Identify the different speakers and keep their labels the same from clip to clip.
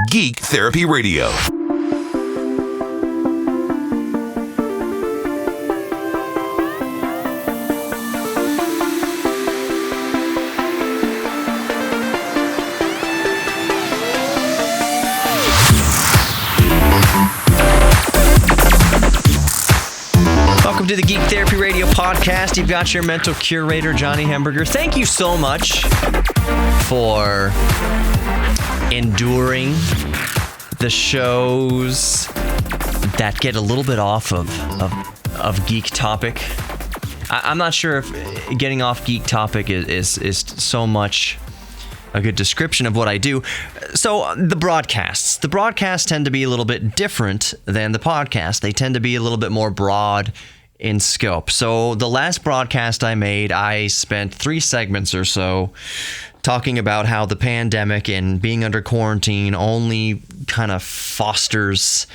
Speaker 1: Geek Therapy Radio.
Speaker 2: Welcome to the Geek Therapy Radio podcast. You've got your mental curator, Johnny Hamburger. Thank you so much for enduring the shows that get a little bit off of geek topic. I'm not sure if getting off geek topic is so much a good description of what I do. So the broadcasts tend to be a little bit different than the podcast. They tend to be a little bit more broad in scope. So the last broadcast I made, I spent 3 segments or so talking about how the pandemic and being under quarantine only kind of fosters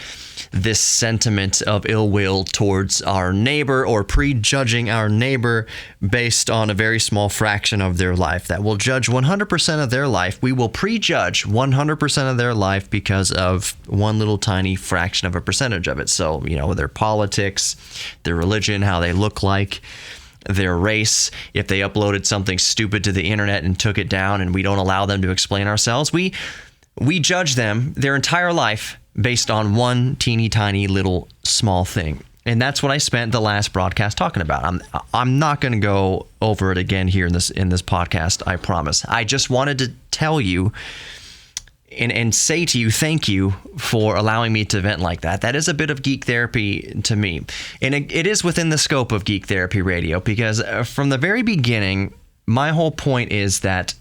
Speaker 2: this sentiment of ill will towards our neighbor, or prejudging our neighbor based on a very small fraction of their life. That will judge 100% of their life. We will prejudge 100% of their life because of one little tiny fraction of a percentage of it. So, their politics, their religion, how they look like, their race. If they uploaded something stupid to the internet and took it down and we don't allow them to explain ourselves, we judge them their entire life based on one teeny tiny little small thing. And that's what I spent the last broadcast talking about. I'm not going to go over it again here in this podcast, I promise. I just wanted to tell you and say to you, thank you for allowing me to vent like that. That is a bit of geek therapy to me. And it is within the scope of Geek Therapy Radio, because from the very beginning, my whole point is that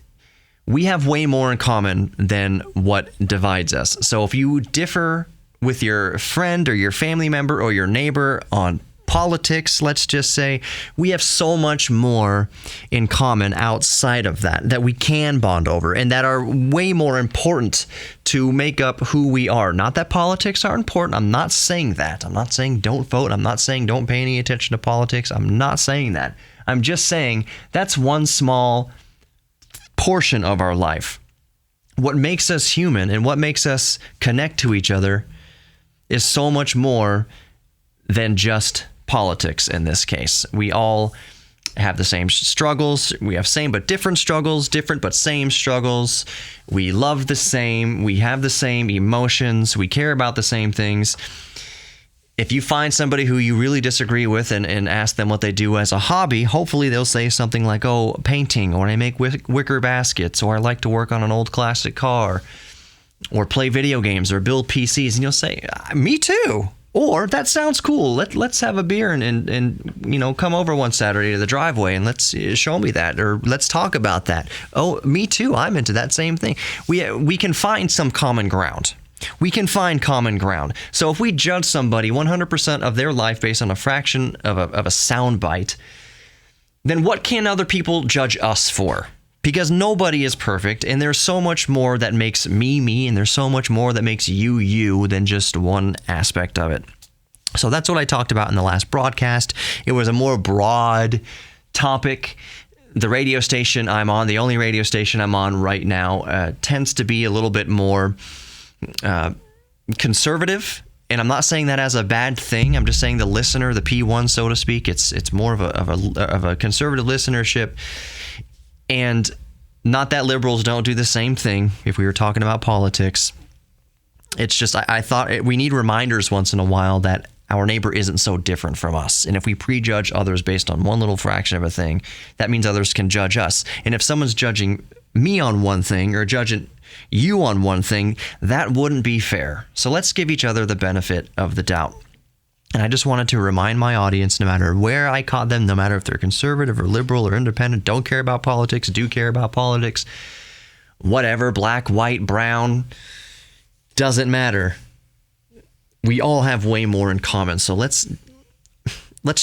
Speaker 2: we have way more in common than what divides us. So if you differ with your friend or your family member or your neighbor on politics, let's just say, we have so much more in common outside of that we can bond over, and that are way more important to make up who we are. Not that politics are important. I'm not saying that. I'm not saying don't vote. I'm not saying don't pay any attention to politics. I'm not saying that. I'm just saying that's one small portion of our life. What makes us human and what makes us connect to each other is so much more than just politics in this case. We all have the same struggles. We have same but different struggles, different but same struggles. We love the same. We have the same emotions. We care about the same things. If you find somebody who you really disagree with and ask them what they do as a hobby, hopefully they'll say something like, oh, painting, or I make wicker baskets, or I like to work on an old classic car, or play video games, or build PCs. And you'll say, me too. Or that sounds cool. Let's have a beer and come over one Saturday to the driveway and let's show me that, or let's talk about that. Oh, me too. I'm into that same thing. We can find some common ground. We can find common ground. So if we judge somebody 100% of their life based on a fraction of a sound bite, then what can other people judge us for? Because nobody is perfect, and there's so much more that makes me, me, and there's so much more that makes you, you, than just one aspect of it. So that's what I talked about in the last broadcast. It was a more broad topic. The radio station I'm on, the only radio station I'm on right now, tends to be a little bit more conservative, and I'm not saying that as a bad thing. I'm just saying the listener, the P1, so to speak, it's more of a conservative listenership, and not that liberals don't do the same thing. If we were talking about politics, it's just I thought we need reminders once in a while that our neighbor isn't so different from us. And if we prejudge others based on one little fraction of a thing, that means others can judge us. And if someone's judging me on one thing or judging you on one thing, that wouldn't be fair. So let's give each other the benefit of the doubt. And I just wanted to remind my audience, no matter where I caught them, no matter if they're conservative or liberal or independent, don't care about politics, do care about politics, whatever, black, white, brown, doesn't matter. We all have way more in common. So let's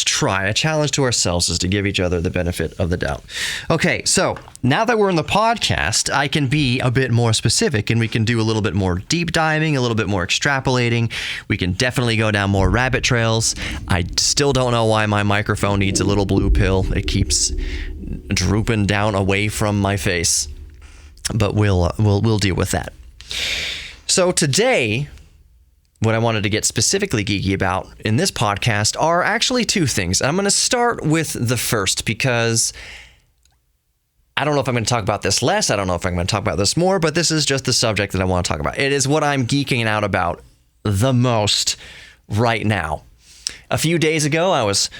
Speaker 2: try. A challenge to ourselves is to give each other the benefit of the doubt. Okay, so now that we're in the podcast, I can be a bit more specific, and we can do a little bit more deep diving, a little bit more extrapolating. We can definitely go down more rabbit trails. I still don't know why my microphone needs a little blue pill. It keeps drooping down away from my face, but we'll deal with that. So today, what I wanted to get specifically geeky about in this podcast are actually two things. I'm going to start with the first because I don't know if I'm going to talk about this less. I don't know if I'm going to talk about this more, but this is just the subject that I want to talk about. It is what I'm geeking out about the most right now. A few days ago, I was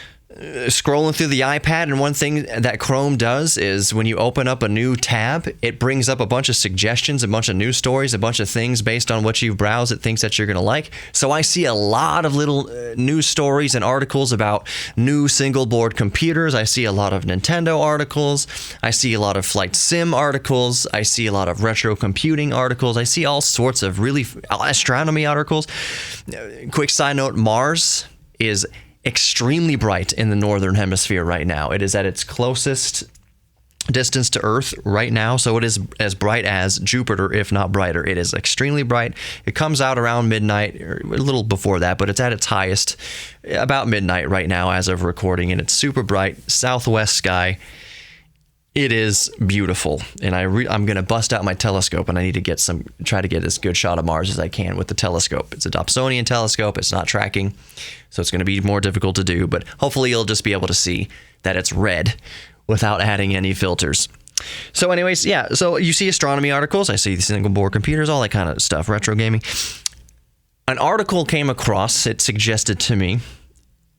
Speaker 2: scrolling through the iPad, and one thing that Chrome does is when you open up a new tab, it brings up a bunch of suggestions, a bunch of news stories, a bunch of things based on what you've browsed, it thinks that you're going to like. So I see a lot of little news stories and articles about new single board computers. I see a lot of Nintendo articles. I see a lot of flight sim articles. I see a lot of retro computing articles. I see all sorts of really astronomy articles. Quick side note, Mars is extremely bright in the northern hemisphere right now. It is at its closest distance to Earth right now, so it is as bright as Jupiter, if not brighter. It is extremely bright. It comes out around midnight, or a little before that, but it's at its highest about midnight right now as of recording, and it's super bright, southwest sky. It is beautiful, and I'm going to bust out my telescope, and I need to try to get as good shot of Mars as I can with the telescope. It's a Dobsonian telescope. It's not tracking, so it's going to be more difficult to do, but hopefully you'll just be able to see that it's red without adding any filters. So anyways, yeah, so you see astronomy articles. I see single board computers, all that kind of stuff, retro gaming. An article came across. It suggested to me,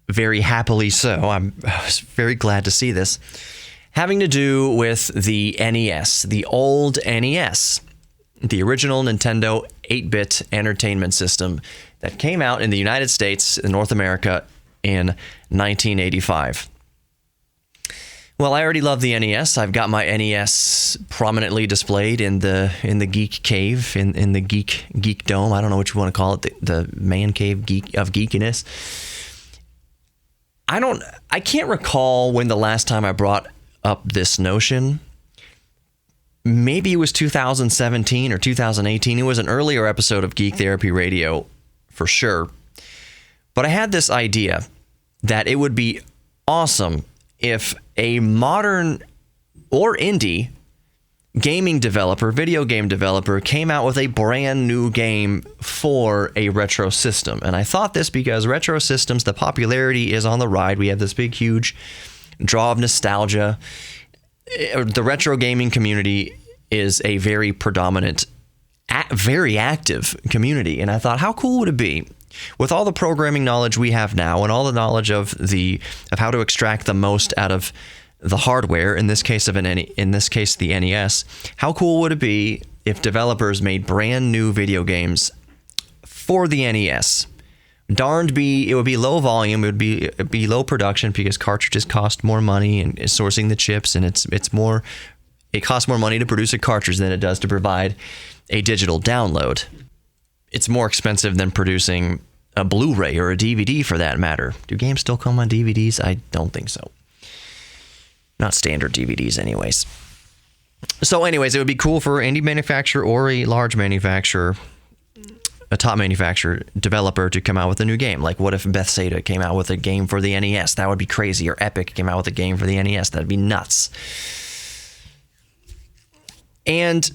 Speaker 2: very happily so, I was very glad to see this, having to do with the NES, the old NES, the original Nintendo 8-bit entertainment system that came out in the United States, in North America, in 1985. Well, I already love the NES. I've got my NES prominently displayed in the geek cave, in the geek dome. I don't know what you want to call it, the man cave of geekiness. I can't recall when the last time I brought up this notion. Maybe it was 2017 or 2018. It was an earlier episode of Geek Therapy Radio for sure. But I had this idea that it would be awesome if a modern or indie gaming developer, video game developer, came out with a brand new game for a retro system. And I thought this because retro systems, the popularity is on the ride. We have this big, huge draw of nostalgia. The retro gaming community is a very predominant, very active community. And I thought, how cool would it be with all the programming knowledge we have now and all the knowledge of how to extract the most out of the hardware, in this case the NES, how cool would it be if developers made brand new video games for the NES? It would be low volume, it would be low production because cartridges cost more money and sourcing the chips, and it costs more money to produce a cartridge than it does to provide a digital download. It's more expensive than producing a Blu-ray or a DVD for that matter. Do games still come on DVDs? I don't think so. Not standard DVDs anyways. So anyways, it would be cool for an indie manufacturer or a large manufacturer, a top manufacturer, developer to come out with a new game. Like what if Bethesda came out with a game for the NES? That would be crazy. Or Epic came out with a game for the NES. That'd be nuts. And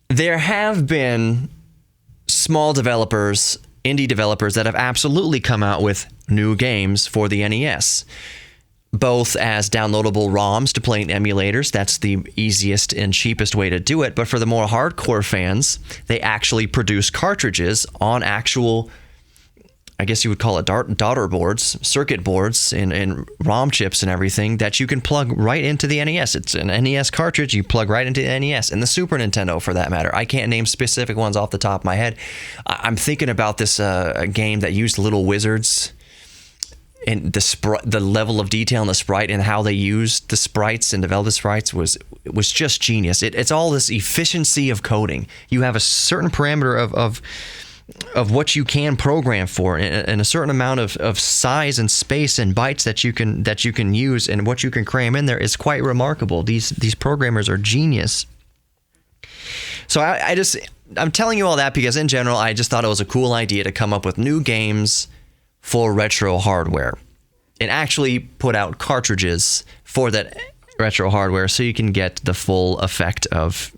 Speaker 2: there have been small developers, indie developers, that have absolutely come out with new games for the NES, both as downloadable ROMs to play in emulators. That's the easiest and cheapest way to do it. But for the more hardcore fans, they actually produce cartridges on actual, I guess you would call it daughter boards, circuit boards, and ROM chips and everything that you can plug right into the NES. It's an NES cartridge you plug right into the NES, and the Super Nintendo for that matter. I can't name specific ones off the top of my head. I'm thinking about this game that used little wizards, and the level of detail in the sprite and how they used the sprites and developed the sprites was just genius. It's all this efficiency of coding. You have a certain parameter of what you can program for, and a certain amount of size and space and bytes that you can use, and what you can cram in there is quite remarkable. These programmers are genius. So I'm telling you all that because in general, I just thought it was a cool idea to come up with new games for retro hardware and actually put out cartridges for that retro hardware so you can get the full effect of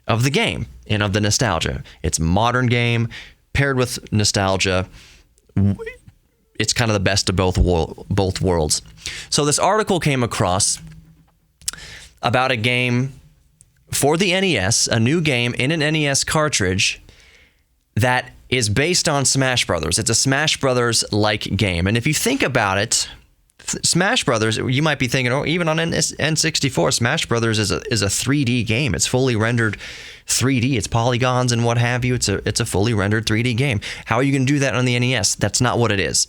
Speaker 2: of the game and of the nostalgia. It's a modern game paired with nostalgia. It's kind of the best of both worlds. So this article came across about a game for the NES, a new game in an NES cartridge that is based on Smash Brothers. It's a Smash Brothers-like game. And if you think about it, Smash Brothers, you might be thinking, oh, even on N64, Smash Brothers is a 3D game. It's fully rendered 3D. It's polygons and what have you. It's a fully rendered 3D game. How are you going to do that on the NES? That's not what it is.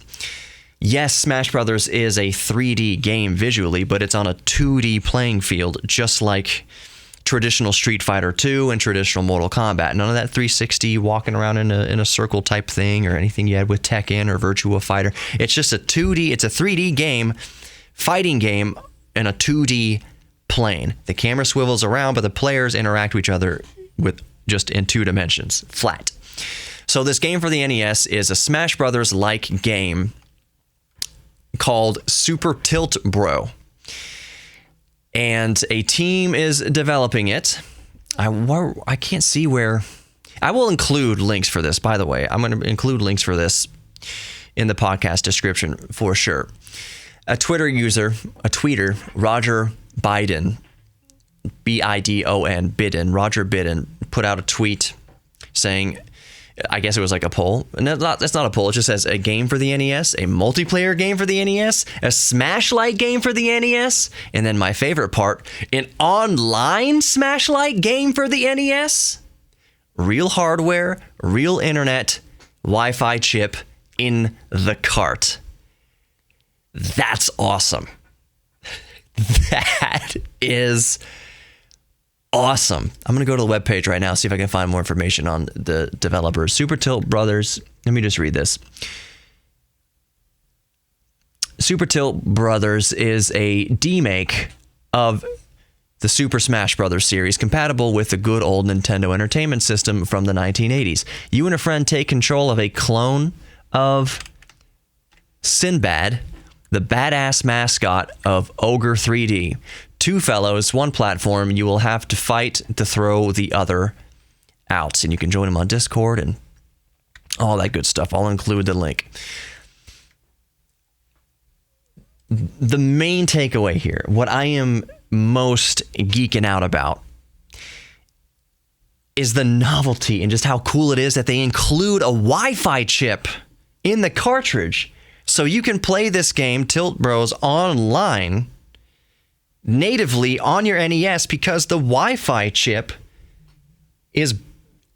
Speaker 2: Yes, Smash Brothers is a 3D game visually, but it's on a 2D playing field, just like traditional Street Fighter 2 and traditional Mortal Kombat. None of that 360 walking around in a circle type thing or anything you had with Tekken or Virtua Fighter. It's just a 2D, it's a 3D game, fighting game in a 2D plane. The camera swivels around, but the players interact with each other with just in 2 dimensions, flat. So this game for the NES is a Smash Brothers-like game called Super Tilt Bro. And a team is developing it. I can't see where. I will include links for this, by the way. I'm going to include links for this in the podcast description for sure. A tweeter, Roger Biden, Bidon, Bidden, Roger Bidden, put out a tweet saying, I guess it was like a poll. No, that's not a poll. It just says a game for the NES, a multiplayer game for the NES, a Smash-like game for the NES, and then my favorite part, an online Smash-like game for the NES. Real hardware, real internet, Wi-Fi chip in the cart. That's awesome. That is awesome. I'm going to go to the webpage right now, see if I can find more information on the developers. Super Tilt Brothers. Let me just read this. Super Tilt Brothers is a demake of the Super Smash Brothers series, compatible with the good old Nintendo Entertainment System from the 1980s. You and a friend take control of a clone of Sinbad, the badass mascot of Ogre 3D. 2 fellows, 1 platform. You will have to fight to throw the other out. And you can join them on Discord and all that good stuff. I'll include the link. The main takeaway here, what I am most geeking out about, is the novelty and just how cool it is that they include a Wi-Fi chip in the cartridge. So you can play this game, Tilt Bros, online natively on your NES because the Wi-Fi chip is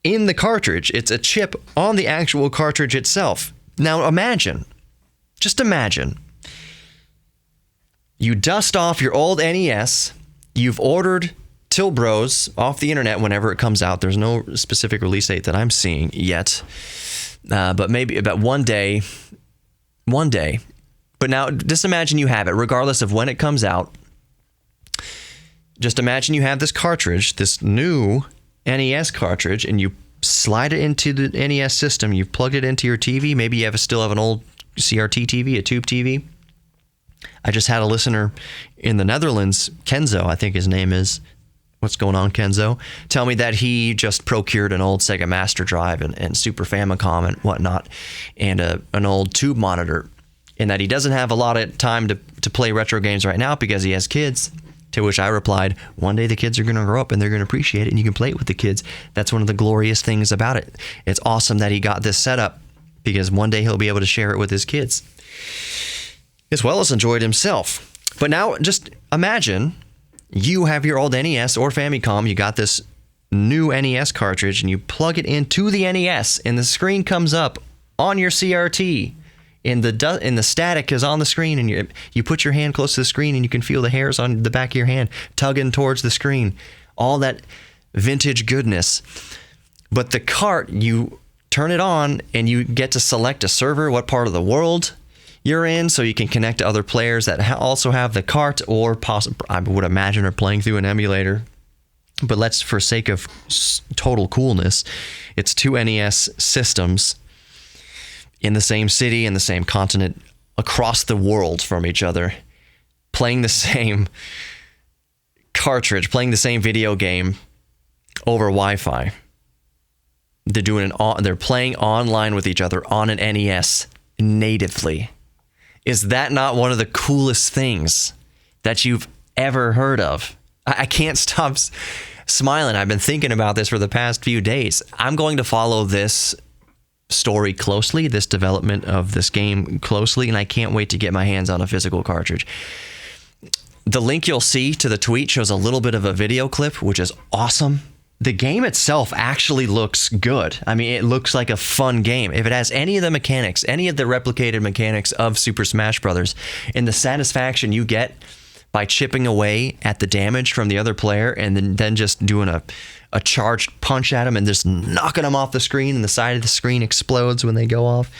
Speaker 2: in the cartridge. It's a chip on the actual cartridge itself. Now just imagine, you dust off your old NES, you've ordered Tilt Bros off the internet whenever it comes out. There's no specific release date that I'm seeing yet, but maybe about one day. But now just imagine you have it, regardless of when it comes out. Just imagine you have this cartridge, this new NES cartridge, and you slide it into the NES system. You've plugged it into your TV. Maybe you still have an old CRT TV, a tube TV. I just had a listener in the Netherlands, Kenzo, I think his name is. What's going on, Kenzo? Tell me that he just procured an old Sega Master Drive and Super Famicom and whatnot, and an old tube monitor, and that he doesn't have a lot of time to play retro games right now because he has kids. To which I replied, one day the kids are going to grow up and they're going to appreciate it and you can play it with the kids. That's one of the glorious things about it. It's awesome that he got this set up because one day he'll be able to share it with his kids, as well as enjoy it himself. But now just imagine you have your old NES or Famicom, you got this new NES cartridge and you plug it into the NES and the screen comes up on your CRT. And the static is on the screen, and you put your hand close to the screen, and you can feel the hairs on the back of your hand tugging towards the screen. All that vintage goodness. But the cart, you turn it on, and you get to select a server, what part of the world you're in, so you can connect to other players that also have the cart, or I would imagine are playing through an emulator. But let's, for sake of total coolness, it's 2 NES systems in the same city, in the same continent, across the world from each other, playing the same cartridge, playing the same video game, over Wi-Fi. They're playing online with each other on an NES natively. Is that not one of the coolest things that you've ever heard of? I can't stop smiling. I've been thinking about this for the past few days. I'm going to follow this story closely, this development of this game closely, and I can't wait to get my hands on a physical cartridge. The link you'll see to the tweet shows a little bit of a video clip, which is awesome. The game itself actually looks good. I mean, it looks like a fun game. If it has any of the mechanics, any of the replicated mechanics of Super Smash Bros., and the satisfaction you get by chipping away at the damage from the other player and then just doing a charged punch at them and just knocking them off the screen, and the side of the screen explodes when they go off.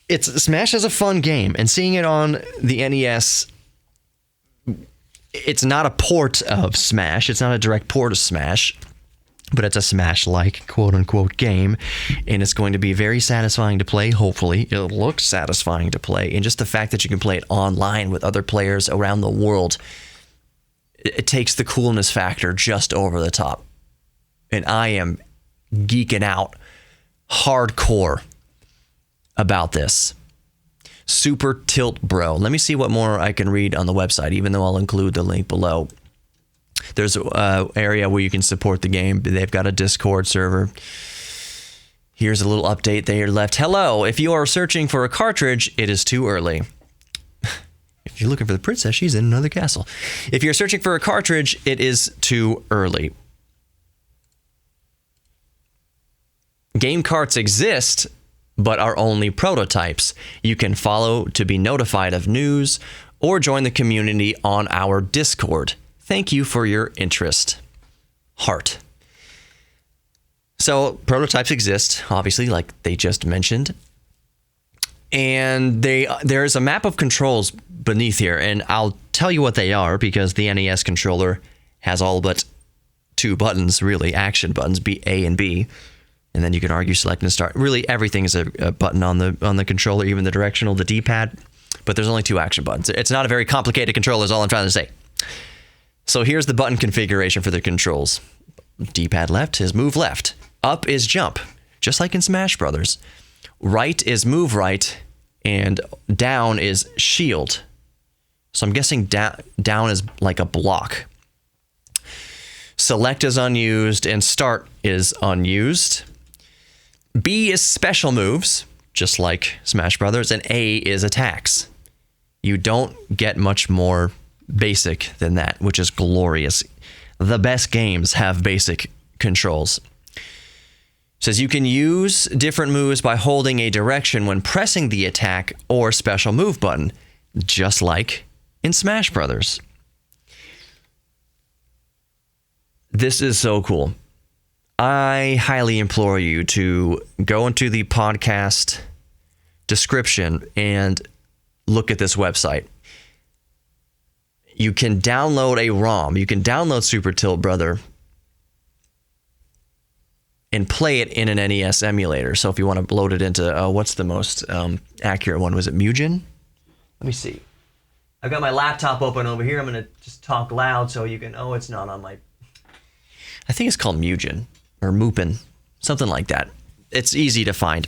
Speaker 2: Smash is a fun game, and seeing it on the NES, it's not a port of Smash. It's not a direct port of Smash, but it's a Smash-like, quote-unquote, game, and it's going to be very satisfying to play, hopefully. It'll look satisfying to play, and just the fact that you can play it online with other players around the world, it takes the coolness factor just over the top. And I am geeking out hardcore about this. Super Tilt Bro. Let me see what more I can read on the website, even though I'll include the link below. There's an area where you can support the game. They've got a Discord server. Here's a little update they left. Hello, if you are searching for a cartridge, it is too early. If you're looking for the princess, she's in another castle. If you're searching for a cartridge, it is too early. Game carts exist, but are only prototypes. You can follow to be notified of news or join the community on our Discord. Thank you for your interest. Heart. So prototypes exist, obviously, like they just mentioned. And there's a map of controls beneath here, and I'll tell you what they are because the NES controller has all but two buttons, really, action buttons, A and B. And then you can argue select and start. Really, everything is a button on the controller, even the directional, the D-pad. But there's only two action buttons. It's not a very complicated controller is all I'm trying to say. So here's the button configuration for the controls. D-pad left is move left. Up is jump, just like in Smash Brothers. Right is move right, and down is shield. So I'm guessing down is like a block. Select is unused, and start is unused. B is special moves, just like Smash Brothers, and A is attacks. You don't get much more basic than that, which is glorious. The best games have basic controls. Says you can use different moves by holding a direction when pressing the attack or special move button, just like in Smash Brothers. This is so cool. I highly implore you to go into the podcast description and look at this website. You can download a ROM. You can download Super Tilt Brother and play it in an NES emulator. So if you want to load it into, what's the most accurate one? Was it Mugen? Let me see. I've got my laptop open over here. I'm going to just talk loud so you can, it's not on my, I think it's called Mugen or Mupin, something like that. It's easy to find.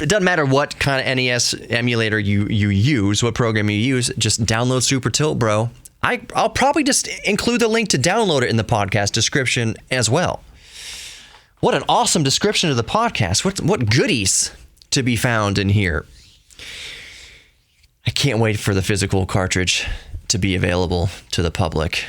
Speaker 2: It doesn't matter what kind of NES emulator you use, what program you use, just download Super Tilt Bro. I'll probably just include the link to download it in the podcast description as well. What an awesome description of the podcast. What goodies to be found in here. I can't wait for the physical cartridge to be available to the public.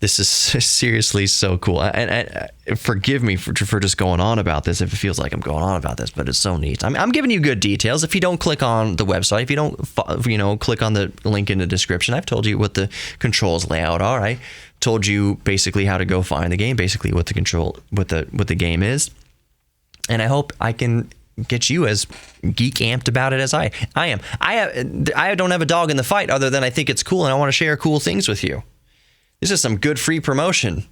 Speaker 2: This is seriously so cool. And forgive me for just going on about this if it feels like I'm going on about this, but it's so neat. I'm giving you good details. If you don't click on the website, if you don't, click on the link in the description, I've told you what the controls layout are. I told you basically how to go find the game, basically what the game is. And I hope I can get you as geek amped about it as I am. I don't have a dog in the fight other than I think it's cool and I want to share cool things with you. This is some good free promotion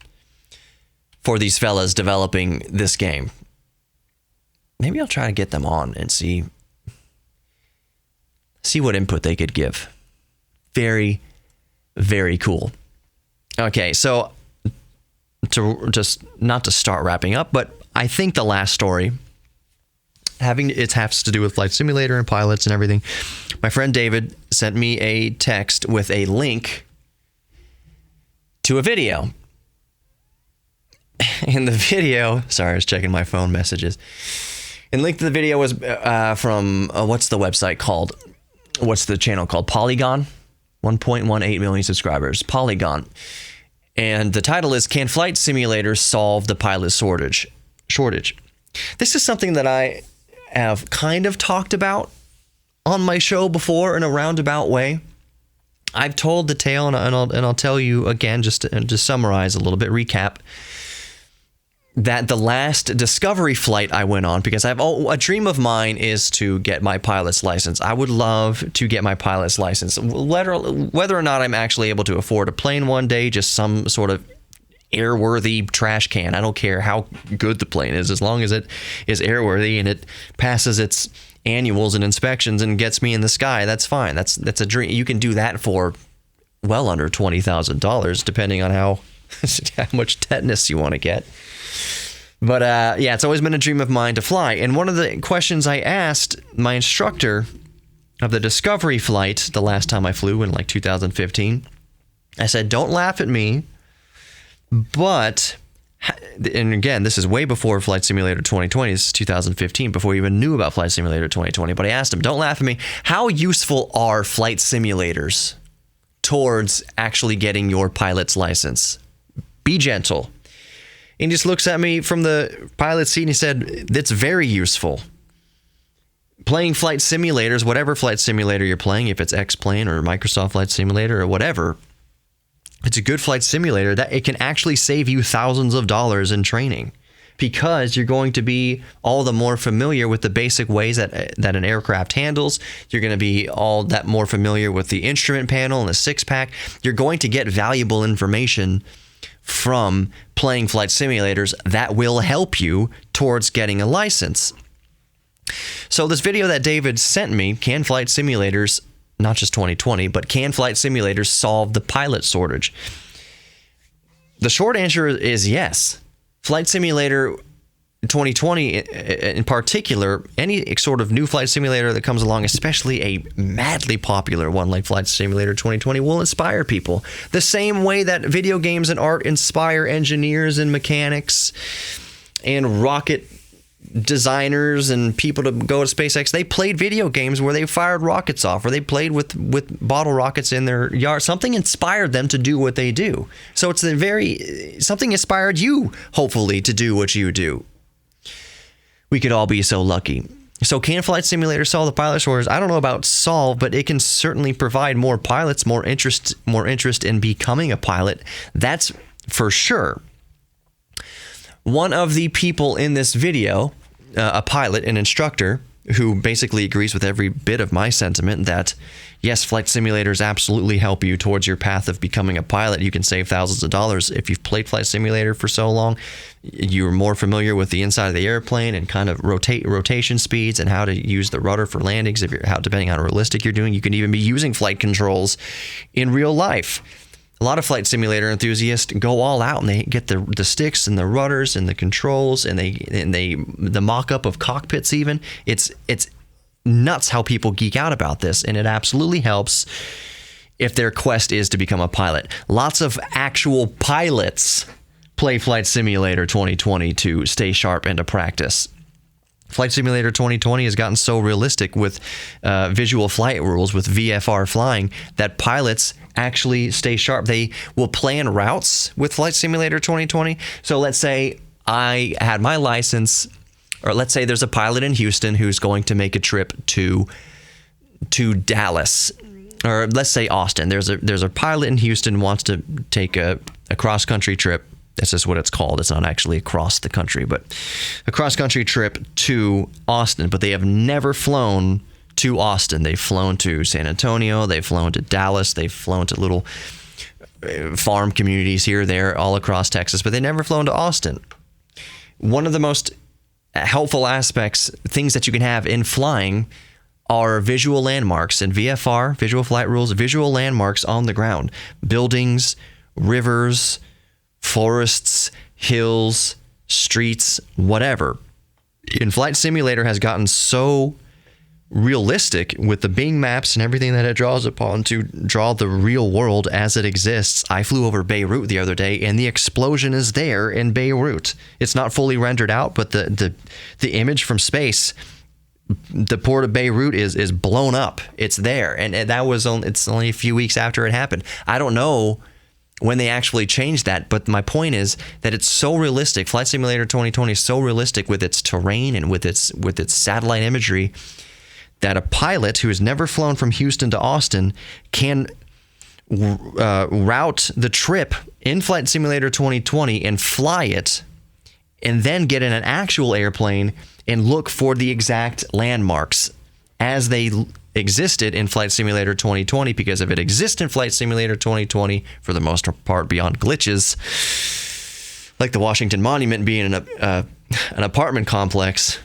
Speaker 2: for these fellas developing this game. Maybe I'll try to get them on and see what input they could give. Very, very cool. Okay, so to just not to start wrapping up, but I think the last story it has to do with flight simulator and pilots and everything. My friend David sent me a text with a link to a video. In the video, sorry, I was checking my phone messages. And the link to the video was from what's the website called? What's the channel called? Polygon. 1.18 million subscribers. Polygon. And the title is, Can Flight Simulators Solve the Pilot Shortage? This is something that I have kind of talked about on my show before in a roundabout way. I've told the tale, and I'll tell you again, just to summarize a little bit, recap, that the last discovery flight I went on, because a dream of mine is to get my pilot's license. I would love to get my pilot's license, whether or not I'm actually able to afford a plane one day, just some sort of airworthy trash can. I don't care how good the plane is, as long as it is airworthy and it passes its annuals and inspections and gets me in the sky. That's fine. That's a dream. You can do that for well under $20,000, depending on how much tetanus you want to get. But yeah, it's always been a dream of mine to fly. And one of the questions I asked my instructor of the discovery flight, the last time I flew in like 2015, I said, don't laugh at me, but, and again, this is way before Flight Simulator 2020, this is 2015, before we even knew about Flight Simulator 2020, but I asked him, don't laugh at me, how useful are flight simulators towards actually getting your pilot's license? Be gentle. And he just looks at me from the pilot's seat and he said, that's very useful. Playing flight simulators, whatever flight simulator you're playing, if it's X-Plane or Microsoft Flight Simulator or whatever, it's a good flight simulator that it can actually save you thousands of dollars in training, because you're going to be all the more familiar with the basic ways that an aircraft handles. You're going to be all that more familiar with the instrument panel and the six-pack. You're going to get valuable information from playing flight simulators that will help you towards getting a license. So this video that David sent me, can flight simulators, not just 2020, but can flight simulators solve the pilot shortage? The short answer is yes. Flight Simulator 2020 in particular, any sort of new flight simulator that comes along, especially a madly popular one like Flight Simulator 2020, will inspire people. The same way that video games and art inspire engineers and mechanics and rocket designers and people to go to SpaceX. They played video games where they fired rockets off, or they played with bottle rockets in their yard. Something inspired them to do what they do. So it's something inspired you, hopefully, to do what you do. We could all be so lucky. So can Flight Simulator solve the pilot shortage? I don't know about solve, but it can certainly provide more pilots, more interest in becoming a pilot. That's for sure. One of the people in this video, a pilot, an instructor, who basically agrees with every bit of my sentiment that, yes, flight simulators absolutely help you towards your path of becoming a pilot. You can save thousands of dollars. If you've played Flight Simulator for so long, you're more familiar with the inside of the airplane and kind of rotation speeds and how to use the rudder for landings, depending on how realistic you're doing. You can even be using flight controls in real life. A lot of flight simulator enthusiasts go all out and they get the sticks and the rudders and the controls and the mock-up of cockpits even. It's nuts how people geek out about this, and it absolutely helps if their quest is to become a pilot. Lots of actual pilots play Flight Simulator 2020 to stay sharp and to practice. Flight Simulator 2020 has gotten so realistic with visual flight rules, with VFR flying, that pilots actually stay sharp. They will plan routes with Flight Simulator 2020. So let's say I had my license, or let's say there's a pilot in Houston who's going to make a trip to Dallas, or let's say Austin. There's a pilot in Houston who wants to take a cross-country trip. That's just what it's called. It's not actually across the country, but a cross-country trip to Austin. But they have never flown to Austin. They've flown to San Antonio. They've flown to Dallas. They've flown to little farm communities here, there, all across Texas, but they've never flown to Austin. One of the most helpful aspects, things that you can have in flying, are visual landmarks. In VFR, visual flight rules, visual landmarks on the ground. Buildings, rivers, forests, hills, streets, whatever. And Flight Simulator has gotten so realistic with the Bing maps and everything that it draws upon to draw the real world as it exists. I flew over Beirut the other day, and the explosion is there in Beirut. It's not fully rendered out, but the image from space, the port of Beirut is blown up. It's there, and that was it's only a few weeks after it happened. I don't know when they actually changed that, but my point is that it's so realistic. Flight Simulator 2020 is so realistic with its terrain and with its satellite imagery that a pilot who has never flown from Houston to Austin can route the trip in Flight Simulator 2020 and fly it, and then get in an actual airplane and look for the exact landmarks as they existed in Flight Simulator 2020. Because if it exists in Flight Simulator 2020, for the most part beyond glitches, like the Washington Monument being an apartment complex,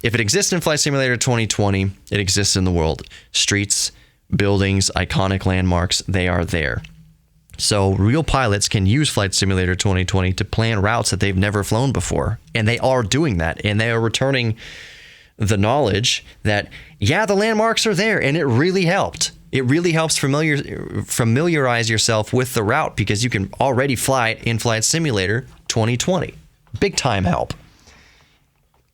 Speaker 2: if it exists in Flight Simulator 2020, it exists in the world. Streets, buildings, iconic landmarks, they are there. So real pilots can use Flight Simulator 2020 to plan routes that they've never flown before. And they are doing that. And they are returning the knowledge that, yeah, the landmarks are there, and it really helped. It really helps familiarize yourself with the route, because you can already fly it in Flight Simulator 2020. Big time help.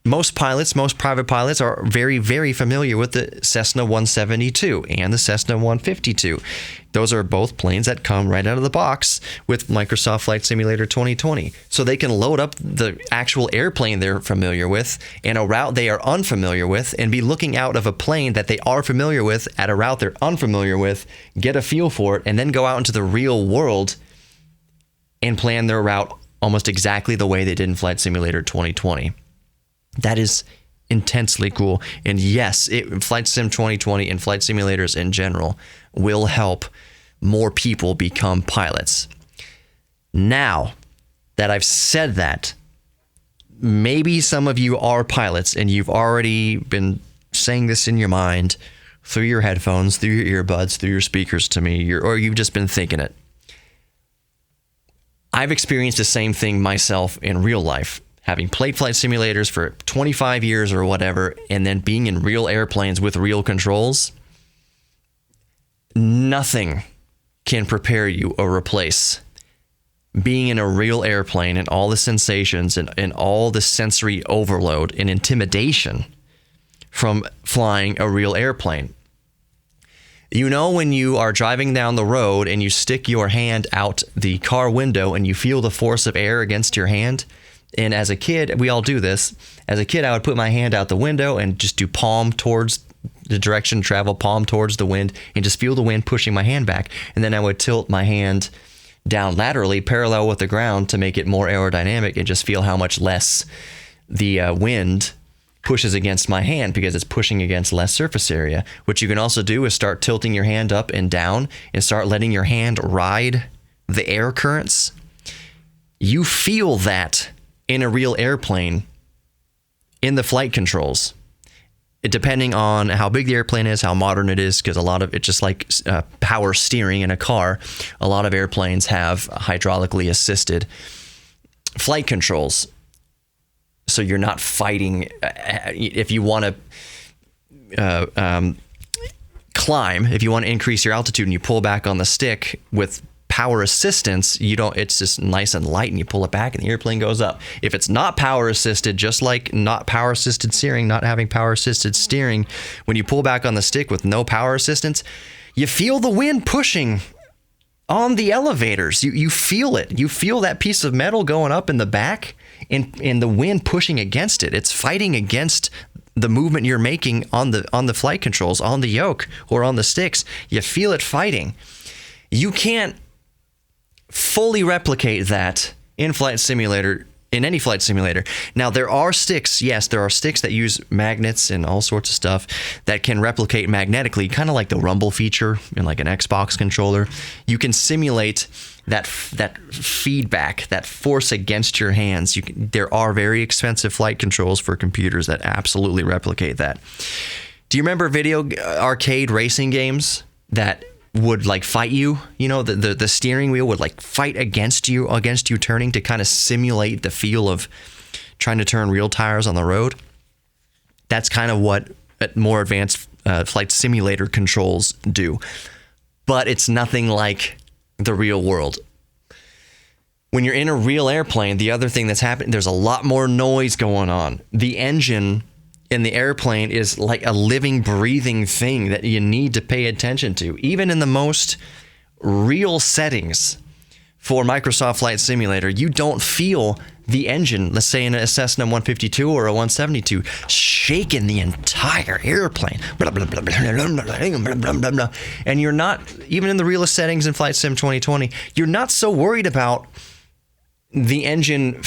Speaker 2: Most private pilots are very, very familiar with the Cessna 172 and the Cessna 152. Those are both planes that come right out of the box with Microsoft Flight Simulator 2020. So they can load up the actual airplane they're familiar with and a route they are unfamiliar with, and be looking out of a plane that they are familiar with at a route they're unfamiliar with, get a feel for it, and then go out into the real world and plan their route almost exactly the way they did in Flight Simulator 2020. That is intensely cool. And yes, Flight Sim 2020 and flight simulators in general will help more people become pilots. Now that I've said that, maybe some of you are pilots and you've already been saying this in your mind through your headphones, through your earbuds, through your speakers to me, or you've just been thinking it. I've experienced the same thing myself in real life. Having played flight simulators for 25 years or whatever, and then being in real airplanes with real controls, nothing can prepare you or replace being in a real airplane and all the sensations and all the sensory overload and intimidation from flying a real airplane. You know, when you are driving down the road and you stick your hand out the car window and you feel the force of air against your hand? And as a kid, we all do this. As a kid, I would put my hand out the window and just do palm towards the direction of travel, palm towards the wind, and just feel the wind pushing my hand back. And then I would tilt my hand down laterally, parallel with the ground, to make it more aerodynamic, and just feel how much less the wind pushes against my hand, because it's pushing against less surface area. What you can also do is start tilting your hand up and down and start letting your hand ride the air currents. You feel that in a real airplane in the flight controls, depending on how big the airplane is, how modern it is, because a lot of it, just like power steering in a car, a lot of airplanes have hydraulically assisted flight controls. So you're not fighting. If you want to climb, if you want to increase your altitude and you pull back on the stick with power assistance, it's just nice and light, and you pull it back and the airplane goes up. If it's not power assisted, just like not power assisted steering, not having power assisted steering, when you pull back on the stick with no power assistance, you feel the wind pushing on the elevators. You feel it. You feel that piece of metal going up in the back, and the wind pushing against it. It's fighting against the movement you're making on the flight controls, on the yoke or on the sticks. You feel it fighting. You can't fully replicate that in any flight simulator. Now, there are sticks. Yes, there are sticks that use magnets and all sorts of stuff that can replicate magnetically, kind of like the rumble feature in like an Xbox controller. You can simulate that feedback, that force against your hands. There are very expensive flight controls for computers that absolutely replicate that. Do you remember video arcade racing games that would like fight you. You know, the steering wheel would like fight against you turning to kind of simulate the feel of trying to turn real tires on the road. That's kind of what more advanced flight simulator controls do. But it's nothing like the real world. When you're in a real airplane, the other thing that's happening, there's a lot more noise going on. The engine in the airplane is like a living, breathing thing that you need to pay attention to. Even in the most real settings for Microsoft Flight Simulator, you don't feel the engine, let's say in a Cessna 152 or a 172, shaking the entire airplane. And you're not, even in the realest settings in Flight Sim 2020, you're not so worried about the engine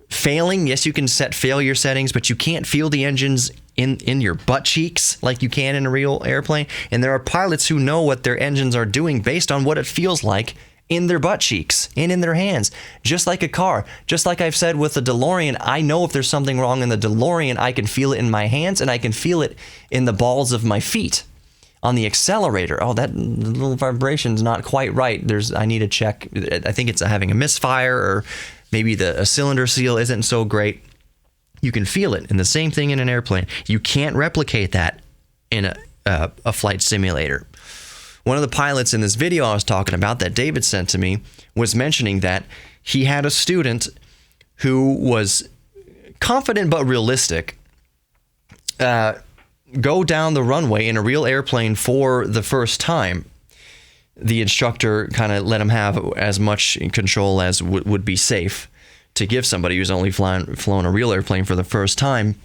Speaker 2: failing. Yes, you can set failure settings, but you can't feel the engines in your butt cheeks like you can in a real airplane. And there are pilots who know what their engines are doing based on what it feels like in their butt cheeks and in their hands. Just like a car. Just like I've said with the DeLorean, I know if there's something wrong in the DeLorean, I can feel it in my hands and I can feel it in the balls of my feet. On the accelerator, oh, that little vibration's not quite right. I need to check. I think it's having a misfire, or maybe a cylinder seal isn't so great. You can feel it. And the same thing in an airplane. You can't replicate that in a flight simulator. One of the pilots in this video I was talking about that David sent to me was mentioning that he had a student who was confident but realistic go down the runway in a real airplane for the first time. The instructor kind of let him have as much control as would be safe to give somebody who's only flown a real airplane for the first time.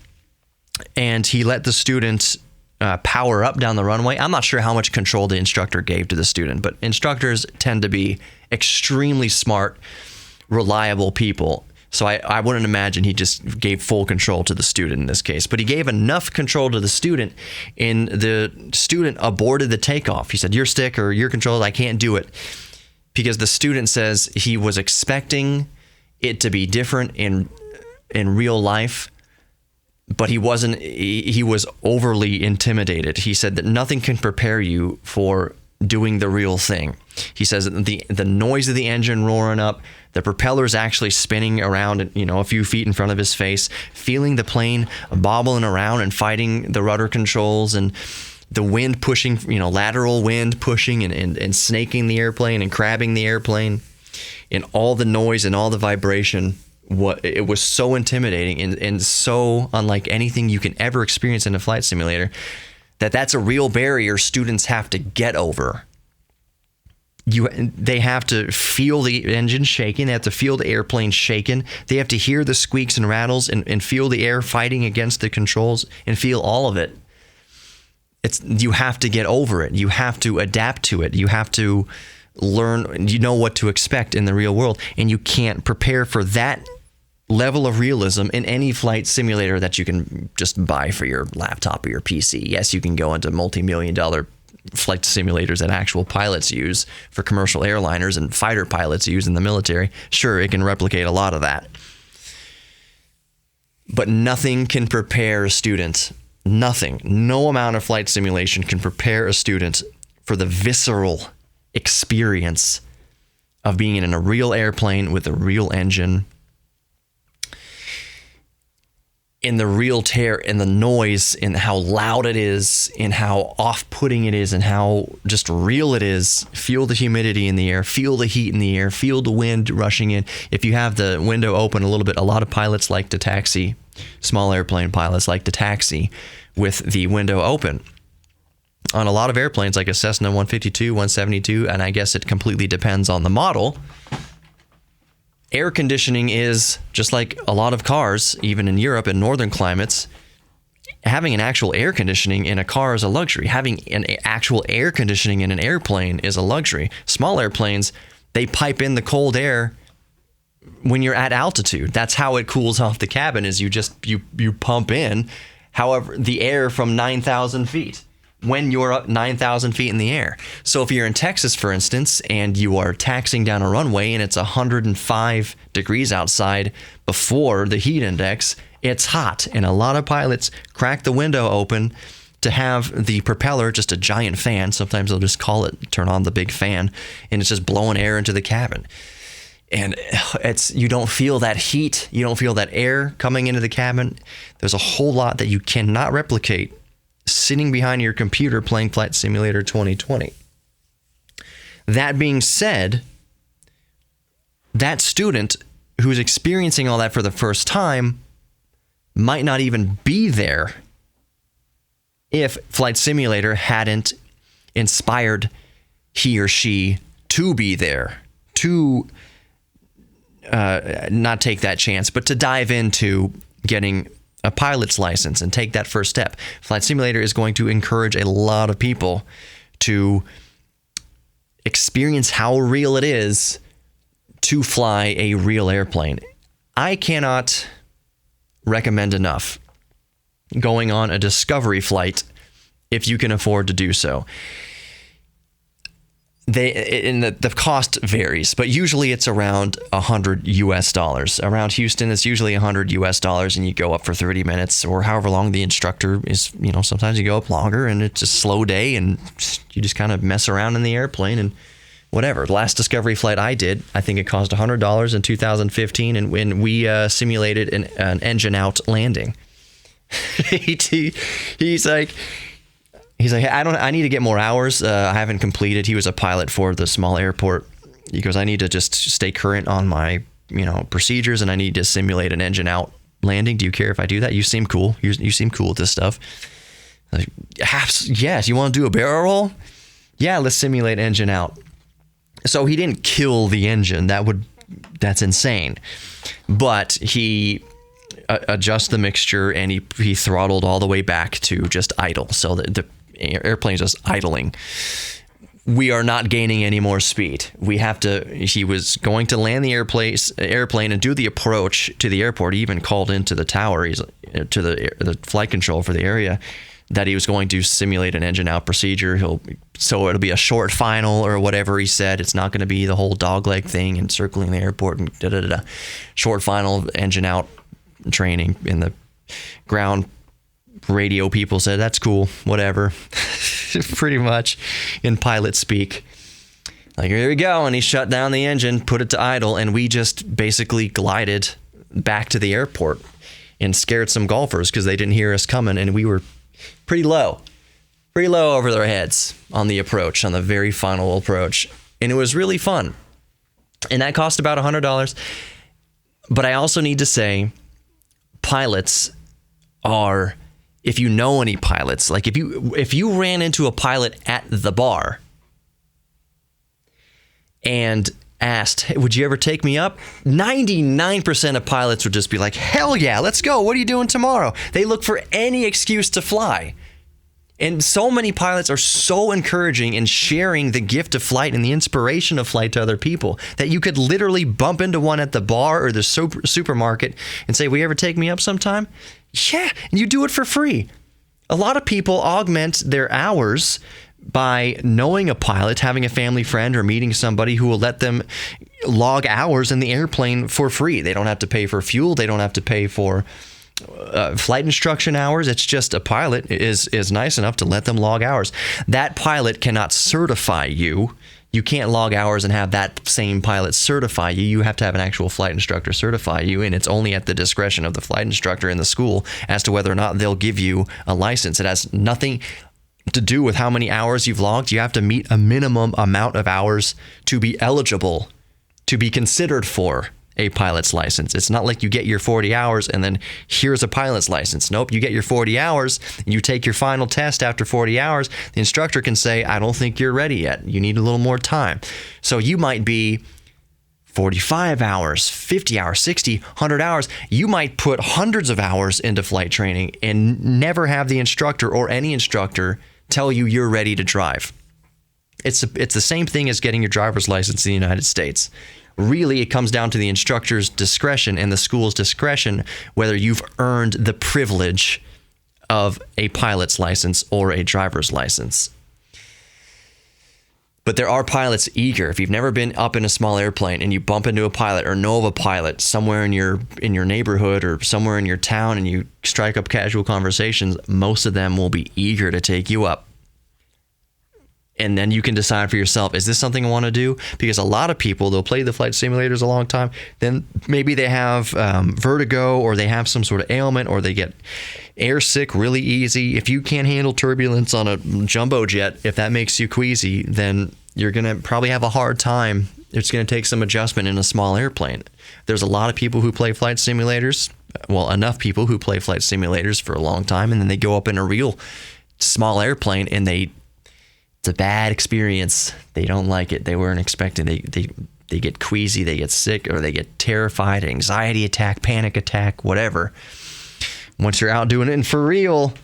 Speaker 2: And he let the student power up down the runway. I'm not sure how much control the instructor gave to the student, but instructors tend to be extremely smart, reliable people. So I wouldn't imagine he just gave full control to the student in this case. But he gave enough control to the student, and the student aborted the takeoff. He said, "Your stick or your control, I can't do it." Because the student says he was expecting it to be different in real life, but he wasn't. He was overly intimidated. He said that nothing can prepare you for doing the real thing. He says that the noise of the engine roaring up, the propellers actually spinning around, a few feet in front of his face, feeling the plane bobbling around and fighting the rudder controls, and the wind pushing, lateral wind pushing and snaking the airplane and crabbing the airplane, and all the noise and all the vibration. It was so intimidating and so unlike anything you can ever experience in a flight simulator, that's a real barrier students have to get over. They have to feel the engine shaking. They have to feel the airplane shaking. They have to hear the squeaks and rattles and feel the air fighting against the controls and feel all of it. You have to get over it. You have to adapt to it. You have to learn, what to expect in the real world. And you can't prepare for that level of realism in any flight simulator that you can just buy for your laptop or your PC. Yes, you can go into multi-million-dollar flight simulators that actual pilots use for commercial airliners and fighter pilots use in the military. Sure, it can replicate a lot of that. But nothing can prepare a student. Nothing. No amount of flight simulation can prepare a student for the visceral experience of being in a real airplane with a real engine, in the real tear and the noise and how loud it is and how off-putting it is and how just real it is. Feel the humidity in the air, feel the heat in the air, feel the wind rushing in. If you have the window open a little bit, a lot of pilots like to taxi, small airplane pilots like to taxi with the window open. On a lot of airplanes like a Cessna 152, 172, and I guess it completely depends on the model, air conditioning is, just like a lot of cars, even in Europe and northern climates, having an actual air conditioning in a car is a luxury. Having an actual air conditioning in an airplane is a luxury. Small airplanes, they pipe in the cold air when you're at altitude. That's how it cools off the cabin, is you pump in, however, the air from 9,000 feet. When you're up 9,000 feet in the air. So if you're in Texas, for instance, and you are taxiing down a runway and it's 105 degrees outside before the heat index, it's hot. And a lot of pilots crack the window open to have the propeller just a giant fan. Sometimes they'll just turn on the big fan, and it's just blowing air into the cabin. And you don't feel that heat. You don't feel that air coming into the cabin. There's a whole lot that you cannot replicate sitting behind your computer playing Flight Simulator 2020. That being said, that student who's experiencing all that for the first time might not even be there if Flight Simulator hadn't inspired he or she to be there, to not take that chance, but to dive into getting a pilot's license and take that first step. Flight Simulator is going to encourage a lot of people to experience how real it is to fly a real airplane. I cannot recommend enough going on a discovery flight if you can afford to do so. The cost varies, but usually it's around $100 US. Around Houston, it's usually $100 US, and you go up for 30 minutes or however long the instructor is. Sometimes you go up longer, and it's a slow day, and you just kind of mess around in the airplane and whatever. The last discovery flight I did, I think it cost $100 in 2015, and when we simulated an engine out landing. He's like, I need to get more hours. I haven't completed. He was a pilot for the small airport. He goes, I need to just stay current on my, procedures, and I need to simulate an engine out landing. Do you care if I do that? You seem cool. You seem cool with this stuff. Like, yes. You want to do a barrel roll? Yeah, let's simulate engine out. So he didn't kill the engine. That's insane. But he adjust the mixture, and he throttled all the way back to just idle. So the airplane's just idling. We are not gaining any more speed. He was going to land the airplane and do the approach to the airport. He even called into the tower, to the flight control for the area, that he was going to simulate an engine out procedure. So it'll be a short final or whatever he said. It's not going to be the whole dogleg thing and circling the airport and da-da-da-da. Short final engine out training. In the ground radio people said, that's cool, whatever. Pretty much in pilot speak. Like, here we go. And he shut down the engine, put it to idle, and we just basically glided back to the airport and scared some golfers because they didn't hear us coming, and we were pretty low over their heads on the approach, on the very final approach. And it was really fun. And that cost about $100. But I also need to say, pilots are, if you know any pilots, like if you ran into a pilot at the bar and asked, hey, would you ever take me up? 99% of pilots would just be like, hell yeah, let's go. What are you doing tomorrow? They look for any excuse to fly. And so many pilots are so encouraging in sharing the gift of flight and the inspiration of flight to other people that you could literally bump into one at the bar or the supermarket and say, will you ever take me up sometime? Yeah, and you do it for free. A lot of people augment their hours by knowing a pilot, having a family friend, or meeting somebody who will let them log hours in the airplane for free. They don't have to pay for fuel. They don't have to pay for flight instruction hours. It's just a pilot is nice enough to let them log hours. That pilot cannot certify you. You can't log hours and have that same pilot certify you. You have to have an actual flight instructor certify you, and it's only at the discretion of the flight instructor in the school as to whether or not they'll give you a license. It has nothing to do with how many hours you've logged. You have to meet a minimum amount of hours to be eligible to be considered for a pilot's license. It's not like you get your 40 hours and then here's a pilot's license. Nope, you get your 40 hours, you take your final test after 40 hours, the instructor can say, I don't think you're ready yet. You need a little more time. So you might be 45 hours, 50 hours, 60, 100 hours. You might put hundreds of hours into flight training and never have the instructor or any instructor tell you you're ready to drive. It's the same thing as getting your driver's license in the United States. Really, it comes down to the instructor's discretion and the school's discretion whether you've earned the privilege of a pilot's license or a driver's license. But there are pilots eager. If you've never been up in a small airplane and you bump into a pilot or know of a pilot somewhere in your neighborhood or somewhere in your town and you strike up casual conversations, most of them will be eager to take you up. And then you can decide for yourself, is this something I want to do? Because a lot of people, they'll play the flight simulators a long time, then maybe they have vertigo or they have some sort of ailment or they get air sick really easy. If you can't handle turbulence on a jumbo jet, if that makes you queasy, then you're going to probably have a hard time. It's going to take some adjustment in a small airplane. There's a lot of people who play flight simulators, well, enough people who play flight simulators for a long time, and then they go up in a real small airplane and it's a bad experience. They don't like it. They weren't expecting. They get queasy, they get sick, or they get terrified, anxiety attack, panic attack, whatever. Once you're out doing it and for real,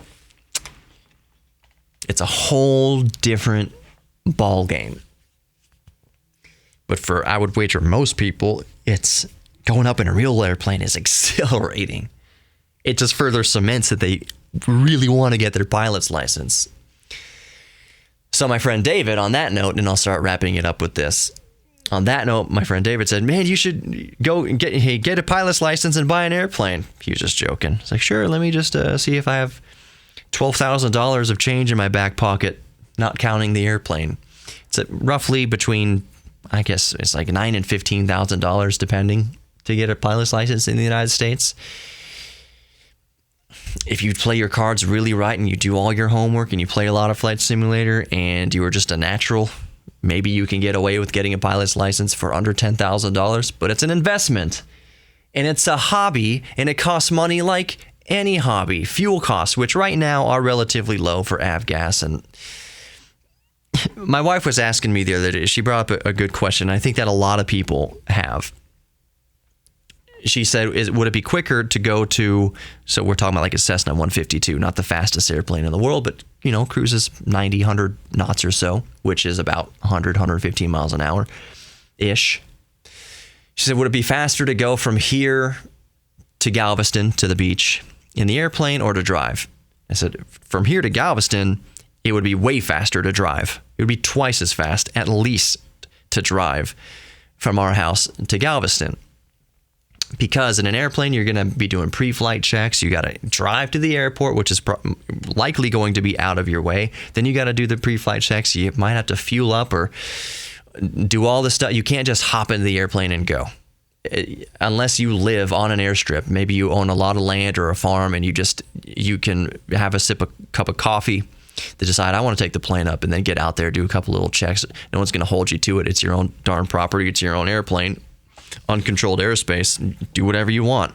Speaker 2: it's a whole different ball game. But I would wager most people, it's going up in a real airplane is exhilarating. It just further cements that they really want to get their pilot's license. So my friend David, on that note, and I'll start wrapping it up with this. On that note, my friend David said, man, you should go and get a pilot's license and buy an airplane. He was just joking. It's like, sure, let me just see if I have $12,000 of change in my back pocket, not counting the airplane. It's roughly between, I guess, it's like $9,000 and $15,000 depending to get a pilot's license in the United States. If you play your cards really right and you do all your homework and you play a lot of Flight Simulator and you are just a natural, maybe you can get away with getting a pilot's license for under $10,000, but it's an investment and it's a hobby and it costs money like any hobby. Fuel costs, which right now are relatively low for avgas. And my wife was asking me the other day, she brought up a good question. I think that a lot of people have. She said, would it be quicker to go to, so we're talking about like a Cessna 152, not the fastest airplane in the world, but, cruises 90, 100 knots or so, which is about 100, 115 miles an hour-ish. She said, would it be faster to go from here to Galveston to the beach in the airplane or to drive? I said, from here to Galveston, it would be way faster to drive. It would be twice as fast, at least, to drive from our house to Galveston. Because in an airplane, you're going to be doing pre-flight checks. You got to drive to the airport, which is likely going to be out of your way. Then you got to do the pre-flight checks. You might have to fuel up or do all this stuff. You can't just hop into the airplane and go. Unless you live on an airstrip. Maybe you own a lot of land or a farm and you can have a cup of coffee to decide, I want to take the plane up and then get out there, do a couple little checks. No one's going to hold you to it. It's your own darn property. It's your own airplane. Uncontrolled airspace, do whatever you want.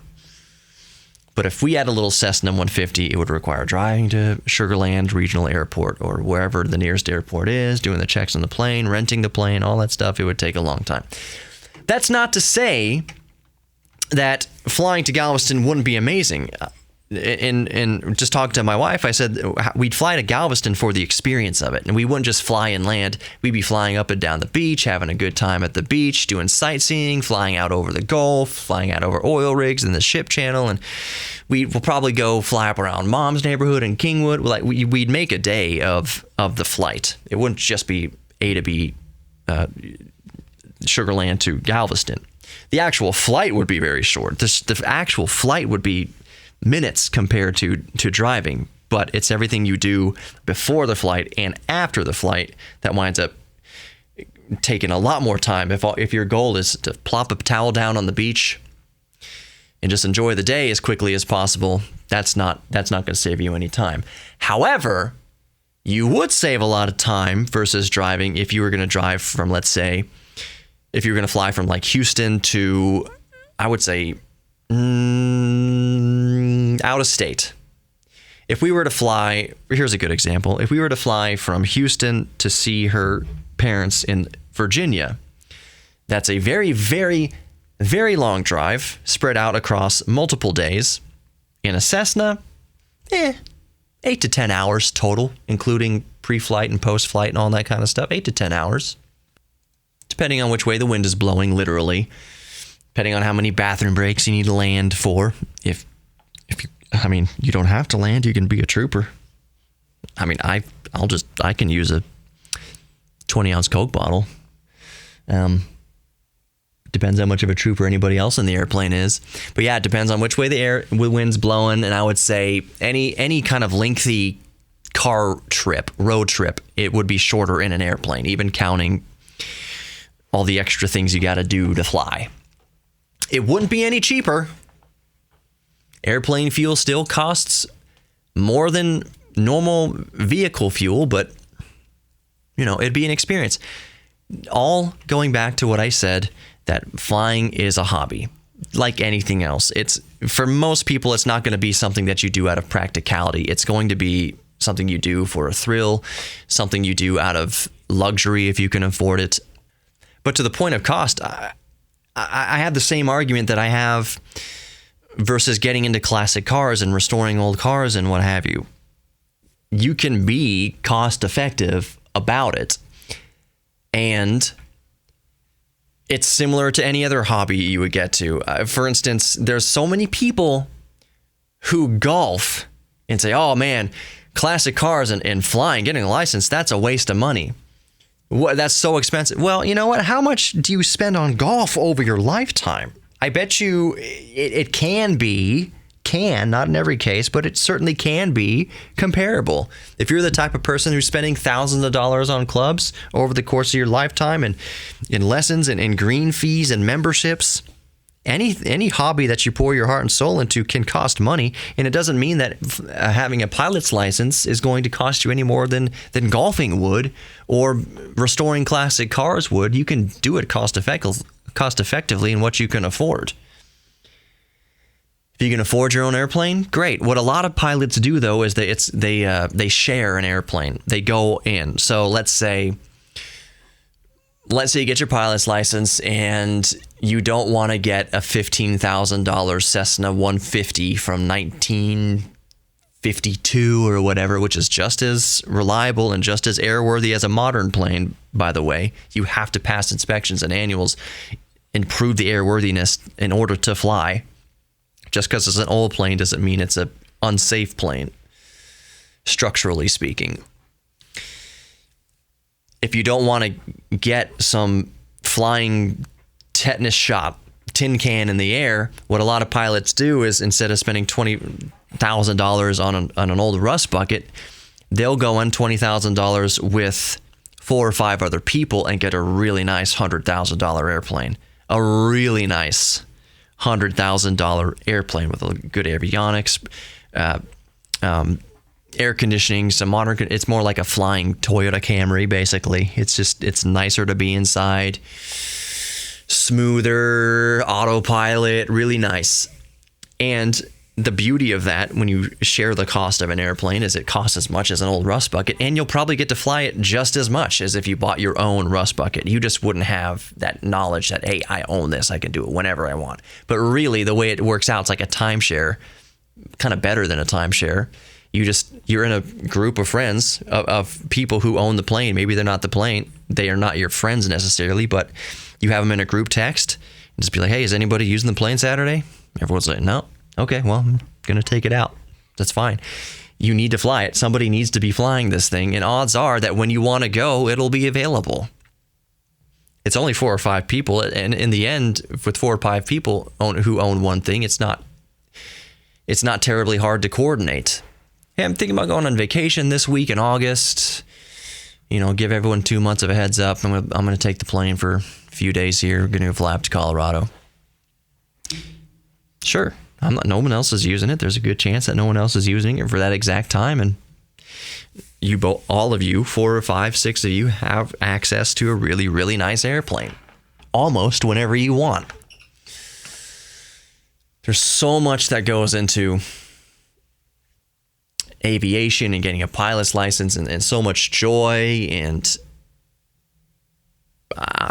Speaker 2: But if we had a little Cessna 150, it would require driving to Sugar Land Regional Airport or wherever the nearest airport is, doing the checks on the plane, renting the plane, all that stuff. It would take a long time. That's not to say that flying to Galveston wouldn't be amazing. And just talking to my wife, I said we'd fly to Galveston for the experience of it. And we wouldn't just fly and land. We'd be flying up and down the beach, having a good time at the beach, doing sightseeing, flying out over the Gulf, flying out over oil rigs in the ship channel. And we'll probably go fly up around Mom's neighborhood in Kingwood. We'd make a day of the flight. It wouldn't just be A to B, Sugar Land to Galveston. The actual flight would be very short. The actual flight would be minutes compared to driving, but it's everything you do before the flight and after the flight that winds up taking a lot more time. If your goal is to plop a towel down on the beach and just enjoy the day as quickly as possible, that's not going to save you any time. However, you would save a lot of time versus driving if you were going to drive from, let's say, if you're going to fly from like Houston to, I would say, out of state. If we were to fly, here's a good example. If we were to fly from Houston to see her parents in Virginia, that's a very, very, very long drive spread out across multiple days. In a Cessna, 8 to 10 hours total, including pre-flight and post-flight and all that kind of stuff. 8 to 10 hours, depending on which way the wind is blowing, literally. Depending on how many bathroom breaks you need to land for. You don't have to land. You can be a trooper. I can use a 20-ounce Coke bottle. Depends how much of a trooper anybody else in the airplane is. But yeah, it depends on which way the wind's blowing. And I would say any kind of lengthy car trip, road trip, it would be shorter in an airplane, even counting all the extra things you got to do to fly. It wouldn't be any cheaper. Airplane fuel still costs more than normal vehicle fuel, but it'd be an experience. All going back to what I said, that flying is a hobby. Like anything else, it's for most people, it's not going to be something that you do out of practicality. It's going to be something you do for a thrill, something you do out of luxury if you can afford it. But to the point of cost, I have the same argument that I have versus getting into classic cars and restoring old cars and what have you. You can be cost effective about it. And it's similar to any other hobby you would get to. For instance, there's so many people who golf and say, oh man, classic cars and flying, getting a license, that's a waste of money. That's so expensive. Well, you know what? How much do you spend on golf over your lifetime? I bet you it can, not in every case, but it certainly can be comparable. If you're the type of person who's spending thousands of dollars on clubs over the course of your lifetime and in lessons and in green fees and memberships, any hobby that you pour your heart and soul into can cost money. And it doesn't mean that having a pilot's license is going to cost you any more than golfing would or restoring classic cars would. You can do it cost effectively in what you can afford. If you can afford your own airplane, great. What a lot of pilots do, though, is they share an airplane. They go in. So let's say you get your pilot's license and you don't want to get a $15,000 Cessna 150 from 1952 or whatever, which is just as reliable and just as airworthy as a modern plane, by the way. You have to pass inspections and annuals and prove the airworthiness in order to fly. Just because it's an old plane doesn't mean it's an unsafe plane, structurally speaking. If you don't want to get some flying tetanus shot tin can in the air, what a lot of pilots do is instead of spending $20,000 on an old rust bucket, they'll go in $20,000 with 4 or 5 other people and get a really nice $100,000 airplane. A really nice $100,000 airplane with a good avionics, air conditioning, some modern. It's more like a flying Toyota Camry, basically. It's nicer to be inside, smoother, autopilot, really nice. And the beauty of that, when you share the cost of an airplane, is it costs as much as an old rust bucket, and you'll probably get to fly it just as much as if you bought your own rust bucket. You just wouldn't have that knowledge that, hey, I own this, I can do it whenever I want. But really, the way it works out, it's like a timeshare, kind of better than a timeshare. You're in a group of friends of people who own the plane. Maybe they're not the plane. They are not your friends necessarily, but you have them in a group text and just be like, hey, is anybody using the plane Saturday? Everyone's like, no. Okay, well, I'm going to take it out. That's fine. You need to fly it. Somebody needs to be flying this thing. And odds are that when you want to go, it'll be available. It's only 4 or 5 people. And in the end, with 4 or 5 people who own one thing, it's not terribly hard to coordinate. Hey, I'm thinking about going on vacation this week in August. Give everyone 2 months of a heads up. I'm going to take the plane for a few days here. We're going to fly up to Colorado. Sure. No one else is using it. There's a good chance that no one else is using it for that exact time. And all of you, 4 or 5, 6 of you, have access to a really, really nice airplane almost whenever you want. There's so much that goes into aviation and getting a pilot's license and so much joy, and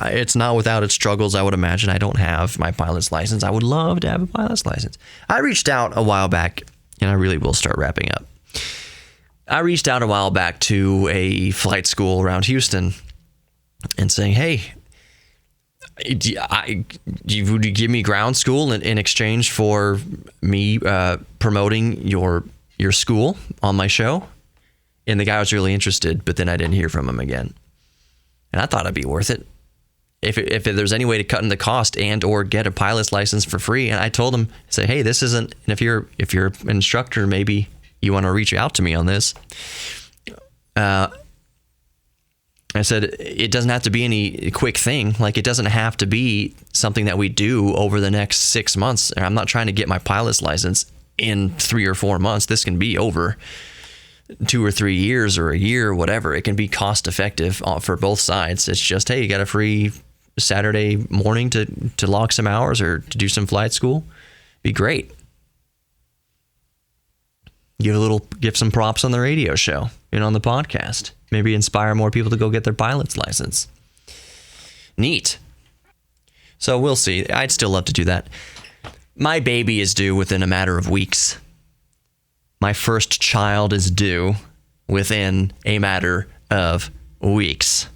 Speaker 2: it's not without its struggles, I would imagine. I don't have my pilot's license. I would love to have a pilot's license. I reached out a while back, and I really will start wrapping up. I reached out a while back to a flight school around Houston and saying, hey, would you give me ground school in exchange for me promoting your school on my show? And the guy was really interested, but then I didn't hear from him again. And I thought it'd be worth it. If there's any way to cut in the cost and or get a pilot's license for free. And I told him, say, hey, this isn't, and if you're an instructor, maybe you want to reach out to me on this. I said, it doesn't have to be any quick thing. Like, it doesn't have to be something that we do over the next 6 months. I'm not trying to get my pilot's license in 3 or 4 months. This can be over 2 or 3 years or a year or whatever. It can be cost effective for both sides. It's just, hey, you got a free Saturday morning to log some hours or to do some flight school. Be great. Give some props on the radio show and on the podcast. Maybe inspire more people to go get their pilot's license. Neat. So we'll see. I'd still love to do that. My baby is due within a matter of weeks. My first child is due within a matter of weeks.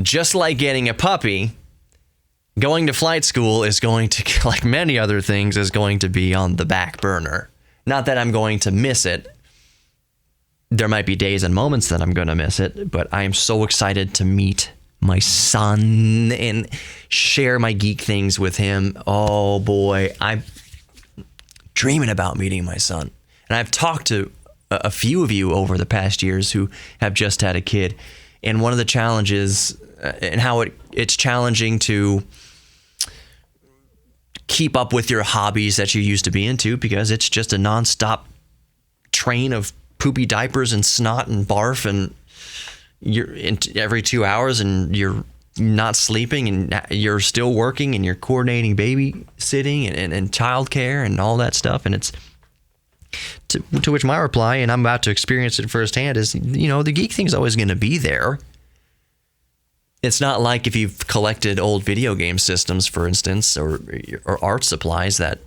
Speaker 2: Just like getting a puppy, going to flight school is going to, like many other things, is going to be on the back burner. Not that I'm going to miss it. There might be days and moments that I'm going to miss it, but I am so excited to meet my son and share my geek things with him. Oh boy, I'm dreaming about meeting my son. And I've talked to a few of you over the past years who have just had a kid. And one of the challenges and how it's challenging to keep up with your hobbies that you used to be into, because it's just a nonstop train of poopy diapers and snot and barf, and you're every 2 hours, and you're not sleeping, and you're still working, and you're coordinating babysitting and childcare and all that stuff. And it's to which my reply, and I'm about to experience it firsthand, is, the geek thing's always going to be there. It's not like if you've collected old video game systems, for instance, or art supplies, that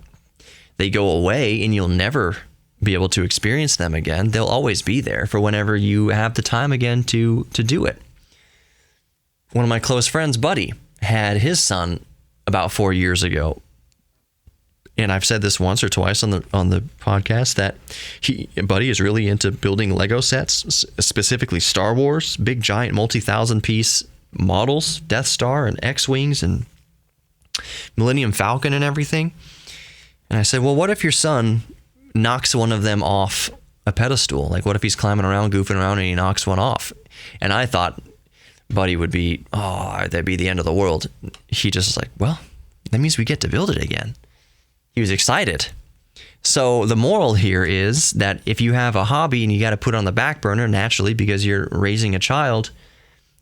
Speaker 2: they go away and you'll never be able to experience them again. They'll always be there for whenever you have the time again to do it. One of my close friends, Buddy, had his son about 4 years ago. And I've said this once or twice on the podcast that Buddy is really into building Lego sets, specifically Star Wars, big giant multi-thousand piece models, Death Star and X-Wings and Millennium Falcon and everything. And I said, well, what if your son knocks one of them off a pedestal? Like, what if he's climbing around, goofing around, and he knocks one off? And I thought Buddy would be, that'd be the end of the world. He just was like, well, that means we get to build it again. He was excited. So the moral here is that if you have a hobby and you got to put it on the back burner naturally because you're raising a child,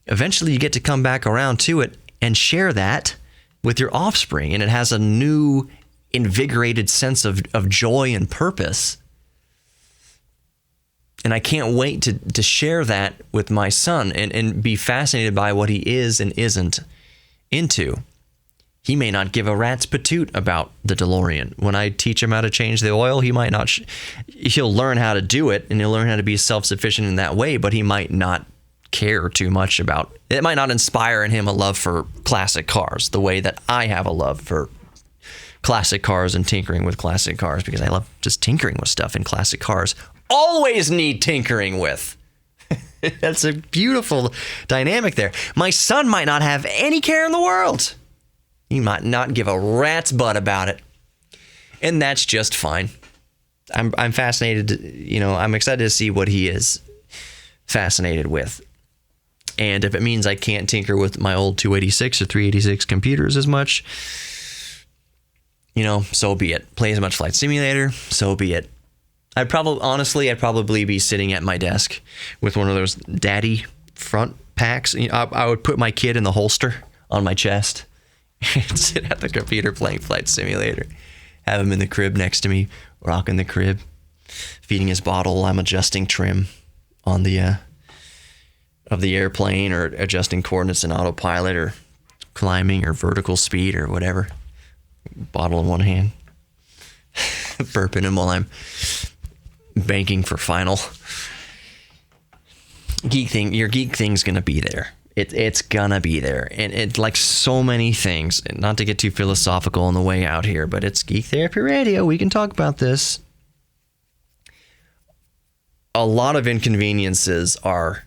Speaker 2: eventually you get to come back around to it and share that with your offspring. And it has a new invigorated sense of joy and purpose. And I can't wait to share that with my son and be fascinated by what he is and isn't into. He may not give a rat's patoot about the DeLorean. When I teach him how to change the oil, he might not. He'll learn how to do it, and he'll learn how to be self-sufficient in that way, but he might not care too much about it. It might not inspire in him a love for classic cars the way that I have a love for classic cars and tinkering with classic cars, because I love just tinkering with stuff in classic cars. Always need tinkering with. That's a beautiful dynamic there. My son might not have any care in the world. He might not give a rat's butt about it. And that's just fine. I'm fascinated, I'm excited to see what he is fascinated with. And if it means I can't tinker with my old 286 or 386 computers as much, so be it. Play as much Flight Simulator, so be it. I'd probably be sitting at my desk with one of those daddy front packs. I would put my kid in the holster on my chest and sit at the computer playing Flight Simulator. Have him in the crib next to me, rocking the crib, feeding his bottle. I'm adjusting trim on the of the airplane, or adjusting coordinates in autopilot, or climbing, or vertical speed, or whatever. Bottle in one hand, burping him while I'm banking for final. Your geek thing's gonna be there. It's gonna be there, and it's like so many things. And not to get too philosophical on the way out here, but it's Geek Therapy Radio. We can talk about this. A lot of inconveniences are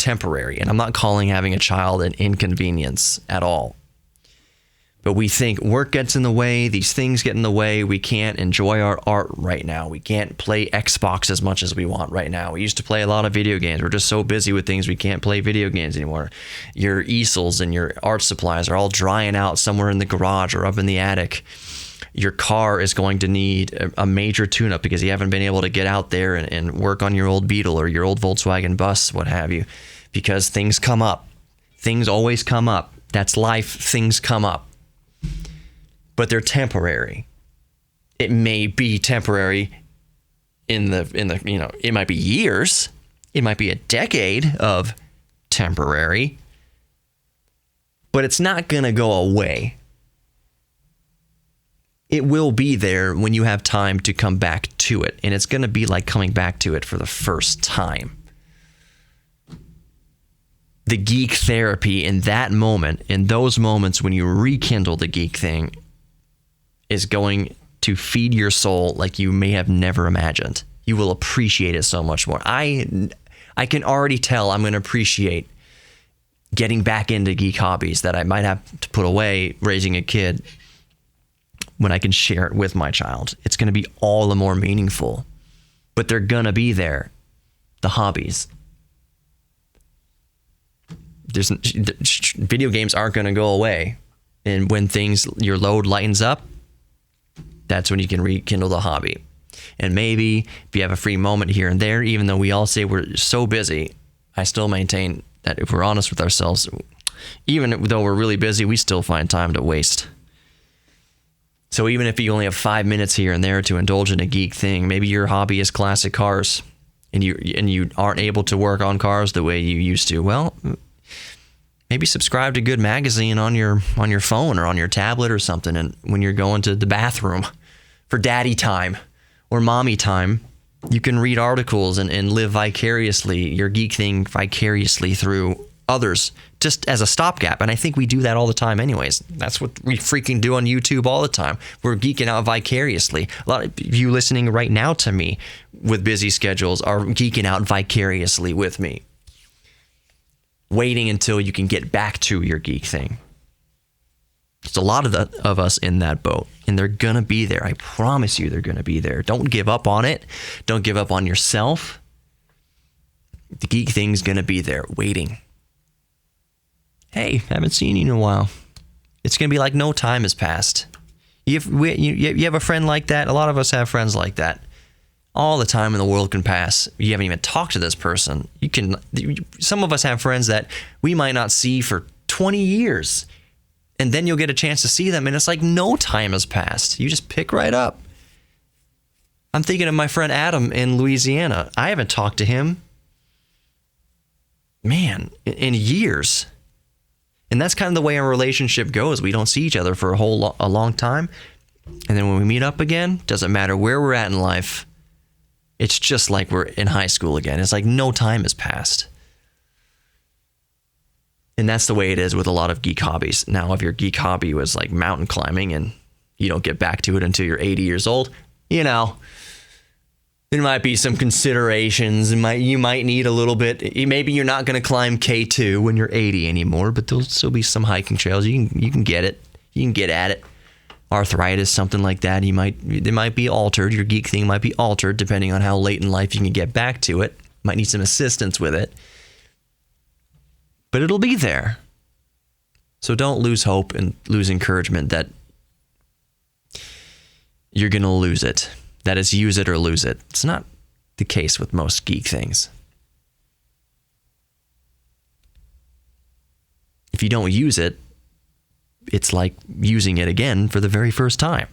Speaker 2: temporary. And I'm not calling having a child an inconvenience at all. But we think work gets in the way, these things get in the way, we can't enjoy our art right now. We can't play Xbox as much as we want right now. We used to play a lot of video games. We're just so busy with things we can't play video games anymore. Your easels and your art supplies are all drying out somewhere in the garage or up in the attic. Your car is going to need a major tune-up because you haven't been able to get out there and work on your old Beetle or your old Volkswagen bus, what have you, because things come up. Things always come up. That's life. Things come up. But they're temporary. It may be temporary in the it might be years. It might be a decade of temporary. But it's not going to go away. It will be there when you have time to come back to it. And it's going to be like coming back to it for the first time. The geek therapy in that moment, in those moments when you rekindle the geek thing, is going to feed your soul like you may have never imagined. You will appreciate it so much more. I can already tell I'm going to appreciate getting back into geek hobbies that I might have to put away raising a kid when I can share it with my child. It's going to be all the more meaningful. But they're going to be there, the hobbies. Video games aren't going to go away. And when your load lightens up, that's when you can rekindle the hobby. And maybe if you have a free moment here and there, even though we all say we're so busy, I still maintain that if we're honest with ourselves, even though we're really busy, we still find time to waste. So even if you only have 5 minutes here and there to indulge in a geek thing, maybe your hobby is classic cars and you aren't able to work on cars the way you used to. Well, maybe subscribe to a good magazine on your phone or on your tablet or something. And when you're going to the bathroom for daddy time or mommy time, you can read articles and live vicariously, your geek thing vicariously through others, just as a stopgap. And I think we do that all the time anyways. That's what we freaking do on YouTube all the time. We're geeking out vicariously. A lot of you listening right now to me with busy schedules are geeking out vicariously with me, waiting until you can get back to your geek thing. There's a lot of us in that boat, and they're going to be there. I promise you they're going to be there. Don't give up on it. Don't give up on yourself. The geek thing's going to be there waiting. Hey, haven't seen you in a while. It's going to be like no time has passed. You have a friend like that? A lot of us have friends like that. All the time in the world can pass. You haven't even talked to this person. Some of us have friends that we might not see for 20 years. And then you'll get a chance to see them, and it's like no time has passed. You just pick right up. I'm thinking of my friend Adam in Louisiana. I haven't talked to him, man, in years. And that's kind of the way our relationship goes. We don't see each other for a long time. And then when we meet up again, doesn't matter where we're at in life, it's just like we're in high school again. It's like no time has passed. And that's the way it is with a lot of geek hobbies. Now, if your geek hobby was like mountain climbing and you don't get back to it until you're 80 years old, there might be some considerations. You might need a little bit. Maybe you're not going to climb K2 when you're 80 anymore, but there'll still be some hiking trails. You can get it. You can get at it. Arthritis, something like that. It might be altered. Your geek thing might be altered depending on how late in life you can get back to it. Might need some assistance with it. But it'll be there. So don't lose hope and lose encouragement that you're going to lose it. That is, use it or lose it. It's not the case with most geek things. If you don't use it, it's like using it again for the very first time.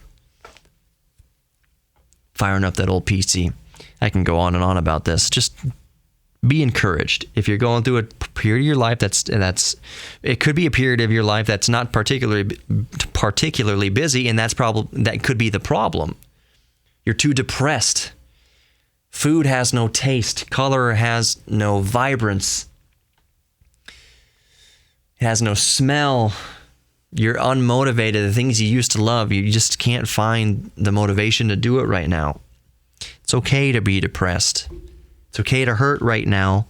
Speaker 2: Firing up that old PC. I can go on and on about this. Just be encouraged. If you're going through a period of your life that's it could be a period of your life that's not particularly busy, and that could be the problem. You're too depressed. Food has no taste. Color has no vibrance. It has no smell. You're unmotivated. The things you used to love, you just can't find the motivation to do it right now. It's okay to be depressed. It's okay to hurt right now.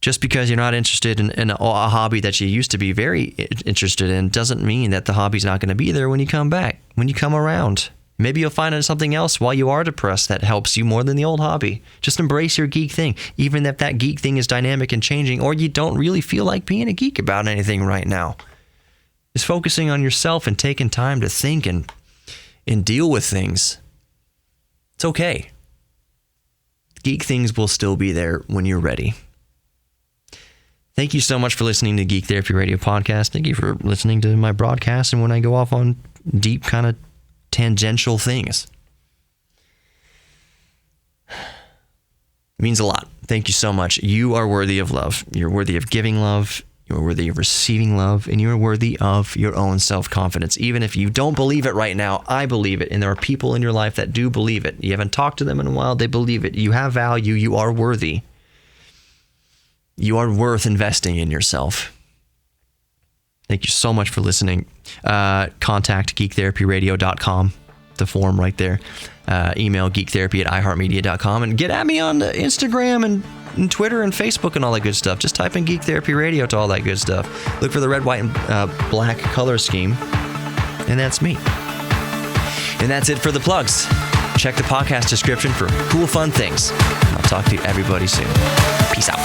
Speaker 2: Just because you're not interested in a hobby that you used to be very interested in doesn't mean that the hobby's not going to be there when you come back, when you come around. Maybe you'll find something else while you are depressed that helps you more than the old hobby. Just embrace your geek thing, even if that geek thing is dynamic and changing, or you don't really feel like being a geek about anything right now. Just focusing on yourself and taking time to think and deal with things. It's okay. Geek things will still be there when you're ready. Thank you so much for listening to Geek Therapy Radio Podcast. Thank you for listening to my broadcast and when I go off on deep kind of tangential things. It means a lot. Thank you so much. You are worthy of love. You're worthy of giving love. You're worthy of receiving love. And you're worthy of your own self-confidence. Even if you don't believe it right now, I believe it. And there are people in your life that do believe it. You haven't talked to them in a while. They believe it. You have value. You are worthy. You are worth investing in yourself. Thank you so much for listening. Contact geektherapyradio.com, the form right there. Email geektherapy@iheartmedia.com and get at me on Instagram and Twitter and Facebook and all that good stuff. Just type in Geek Therapy Radio to all that good stuff. Look for the red, white, and black color scheme. And that's me. And that's it for the plugs. Check the podcast description for cool, fun things. I'll talk to everybody soon. Peace out.